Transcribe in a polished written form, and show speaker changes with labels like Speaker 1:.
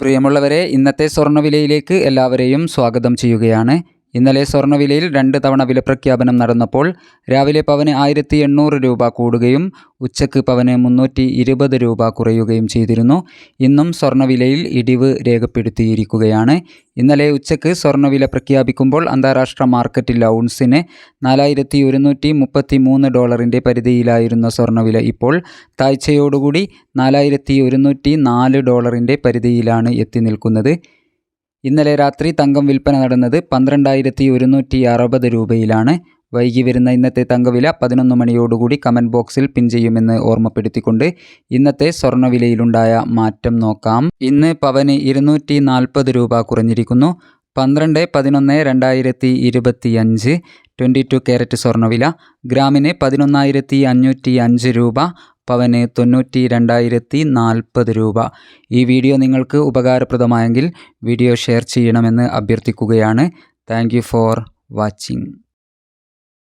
Speaker 1: പ്രിയമുള്ളവരെ, ഇന്നത്തെ സ്വർണ്ണവിലയിലേക്ക് എല്ലാവരെയും സ്വാഗതം ചെയ്യുകയാണ്. ഇന്നലെ സ്വർണ്ണവിലയിൽ 2 തവണ വില പ്രഖ്യാപനം നടന്നപ്പോൾ രാവിലെ പവന് 1800 രൂപ കൂടുകയും ഉച്ചക്ക് പവന് 320 രൂപ കുറയുകയും ചെയ്തിരുന്നു. ഇന്നും സ്വർണ്ണവിലയിൽ ഇടിവ് രേഖപ്പെടുത്തിയിരിക്കുകയാണ്. ഇന്നലെ ഉച്ചക്ക് സ്വർണ്ണവില പ്രഖ്യാപിക്കുമ്പോൾ അന്താരാഷ്ട്ര മാർക്കറ്റിൽ ഔൺസിന് $4133 പരിധിയിലായിരുന്ന സ്വർണ്ണവില ഇപ്പോൾ താഴ്ചയോടുകൂടി $4104 പരിധിയിലാണ് എത്തി നിൽക്കുന്നത്. ഇന്നലെ രാത്രി തങ്കം വിൽപ്പന നടന്നത് 12,160 രൂപയിലാണ്. വൈകി വരുന്ന ഇന്നത്തെ തങ്കവില 11 മണിയോടുകൂടി കമൻറ്റ് ബോക്സിൽ പിൻ ചെയ്യുമെന്ന് ഓർമ്മപ്പെടുത്തിക്കൊണ്ട് ഇന്നത്തെ സ്വർണ്ണവിലയിലുണ്ടായ മാറ്റം നോക്കാം. ഇന്ന് പവന് 240 രൂപ കുറഞ്ഞിരിക്കുന്നു. 12/11/2025 22 ക്യാരറ്റ് സ്വർണ്ണവില ഗ്രാമിന് 11,505 രൂപ, പവന് 92,040 രൂപ. ഈ വീഡിയോ നിങ്ങൾക്ക് ഉപകാരപ്രദമായെങ്കിൽ വീഡിയോ ഷെയർ ചെയ്യണമെന്ന് അഭ്യർത്ഥിക്കുകയാണ്. Thank you for watching.